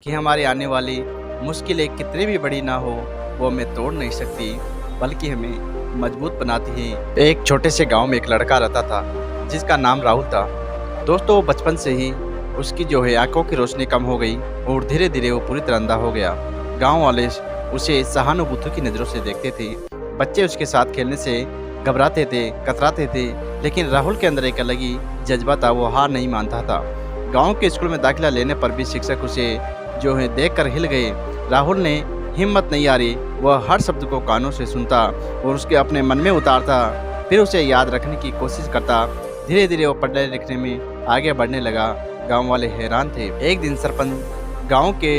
कि हमारे आने वाली मुश्किलें कितनी भी बड़ी ना हो, वो हमें तोड़ नहीं सकती बल्कि हमें मजबूत बनाती हैं। एक छोटे से गांव में एक लड़का रहता था जिसका नाम राहुल था। दोस्तों, वो बचपन से ही उसकी जो है आंखों की रोशनी कम हो गई और धीरे धीरे वो पूरी तरह अंधा हो गया। गांव वाले उसे सहानुभूति की नज़रों से देखते थे। बच्चे उसके साथ खेलने से घबराते थे, कतराते थे, लेकिन राहुल के अंदर एक अलग ही जज्बा था, वो हार नहीं मानता था। गांव के स्कूल में दाखिला लेने पर भी शिक्षक उसे जो है देखकर हिल गए। राहुल ने हिम्मत नहीं हारी, वह हर शब्द को कानों से सुनता और उसके अपने मन में उतारता, फिर उसे याद रखने की कोशिश करता। धीरे धीरे वो पढ़ने लिखने में आगे बढ़ने लगा। गांव वाले हैरान थे। एक दिन गांव के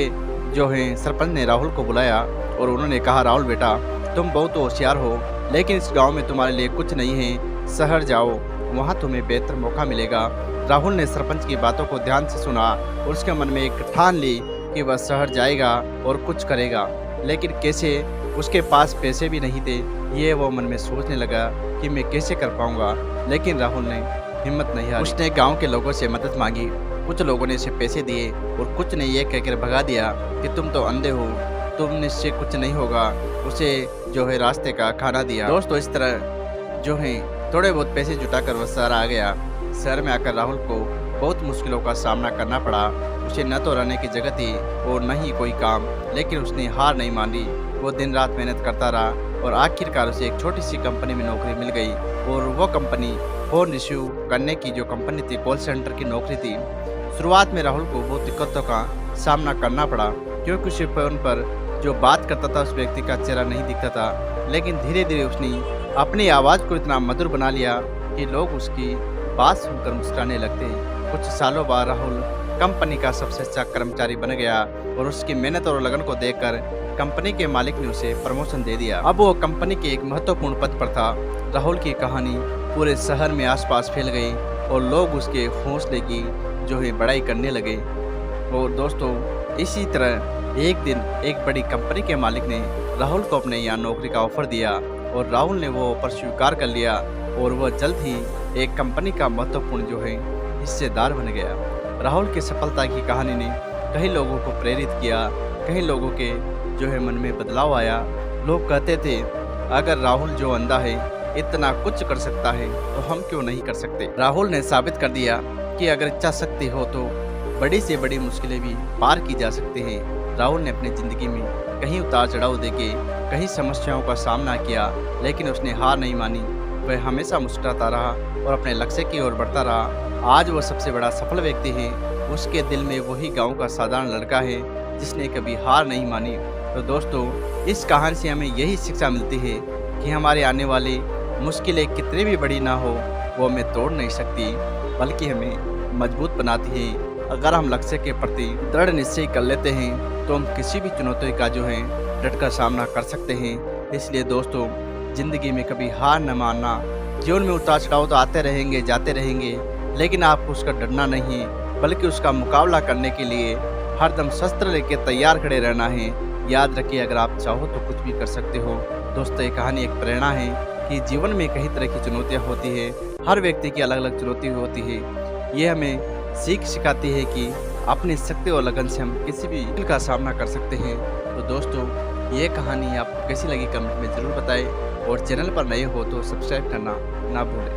जो है सरपंच ने राहुल को बुलाया और उन्होंने कहा, राहुल बेटा, तुम बहुत होशियार हो, लेकिन इस गांव में तुम्हारे लिए कुछ नहीं है। शहर जाओ, वहां तुम्हें बेहतर मौका मिलेगा। राहुल ने सरपंच की बातों को ध्यान से सुना और उसके मन में एक ठान ली कि वह शहर जाएगा और कुछ करेगा, लेकिन कैसे? उसके पास पैसे भी नहीं थे। ये वो मन में सोचने लगा कि मैं कैसे कर पाऊंगा, लेकिन राहुल ने हिम्मत नहीं हारी। उसने गांव के लोगों से मदद मांगी। कुछ लोगों ने उसे पैसे दिए और कुछ ने ये कहकर भगा दिया कि तुम तो अंधे हो, तुमसे कुछ नहीं होगा। उसे जो है रास्ते का खाना दिया। दोस्तों, इस तरह जो है थोड़े बहुत पैसे जुटाकर वह शहर आ गया। शहर में आकर राहुल को बहुत मुश्किलों का सामना करना पड़ा। उसे न तो रहने की जगह थी और न ही कोई काम, लेकिन उसने हार नहीं मानी। वो दिन रात मेहनत करता रहा और आखिरकार उसे एक छोटी सी कंपनी में नौकरी मिल गई। और वो कंपनी फोन रिसीव करने की जो कंपनी थी, कॉल सेंटर की नौकरी थी। शुरुआत में राहुल को बहुत दिक्कतों का सामना करना पड़ा, क्योंकि उसे फोन पर जो बात करता था उस व्यक्ति का चेहरा नहीं दिखता था। लेकिन धीरे धीरे उसने अपनी आवाज़ को इतना मधुर बना लिया कि लोग उसकी बात सुनकर मुस्कुराने लगते। कुछ सालों बाद राहुल कंपनी का सबसे अच्छा कर्मचारी बन गया और उसकी मेहनत और लगन को देखकर कंपनी के मालिक ने उसे प्रमोशन दे दिया। अब वो कंपनी के एक महत्वपूर्ण पद पर था। राहुल की कहानी पूरे शहर में आसपास फैल गई और लोग उसके हौसले की जो है बड़ाई करने लगे। और दोस्तों, इसी तरह एक दिन एक बड़ी कंपनी के मालिक ने राहुल को अपने यहाँ नौकरी का ऑफर दिया और राहुल ने वो ऑफर स्वीकार कर लिया और वह जल्द ही एक कंपनी का महत्वपूर्ण जो है हिस्सेदार बन गया। राहुल की सफलता की कहानी ने कई लोगों को प्रेरित किया, कई लोगों के जो है मन में बदलाव आया। लोग कहते थे, अगर राहुल जो अंधा है इतना कुछ कर सकता है तो हम क्यों नहीं कर सकते। राहुल ने साबित कर दिया कि अगर इच्छा शक्ति हो तो बड़ी से बड़ी मुश्किलें भी पार की जा सकती हैं। राहुल ने अपनी ज़िंदगी में कहीं उतार चढ़ाव देके कई समस्याओं का सामना किया, लेकिन उसने हार नहीं मानी। वह हमेशा मुस्कुराता रहा और अपने लक्ष्य की ओर बढ़ता रहा। आज वह सबसे बड़ा सफल व्यक्ति है। उसके दिल में वही गांव का साधारण लड़का है जिसने कभी हार नहीं मानी। तो दोस्तों, इस कहानी से हमें यही शिक्षा मिलती है कि हमारे आने वाली मुश्किलें कितनी भी बड़ी ना हो, वो हमें तोड़ नहीं सकती बल्कि हमें मजबूत बनाती है। अगर हम लक्ष्य के प्रति दृढ़ निश्चय कर लेते हैं तो हम किसी भी चुनौती का जो है डट कर सामना कर सकते हैं। इसलिए दोस्तों, ज़िंदगी में कभी हार न मानना। जीवन में उतार चढ़ाव तो आते रहेंगे, जाते रहेंगे, लेकिन आपको उसका डरना नहीं बल्कि उसका मुकाबला करने के लिए हरदम शस्त्र लेके तैयार खड़े रहना है। याद रखिए, अगर आप चाहो तो कुछ भी कर सकते हो। दोस्तों, ये कहानी एक प्रेरणा है कि जीवन में कई तरह की चुनौतियाँ होती है। हर व्यक्ति की अलग अलग चुनौती होती है। ये हमें सीख सिखाती है कि अपनी शक्ति और लगन से हम किसी भी मुश्किल का सामना कर सकते हैं। तो दोस्तों, ये कहानी आपको कैसी लगी कमेंट में ज़रूर बताएं और चैनल पर नए हो तो सब्सक्राइब करना ना भूलें।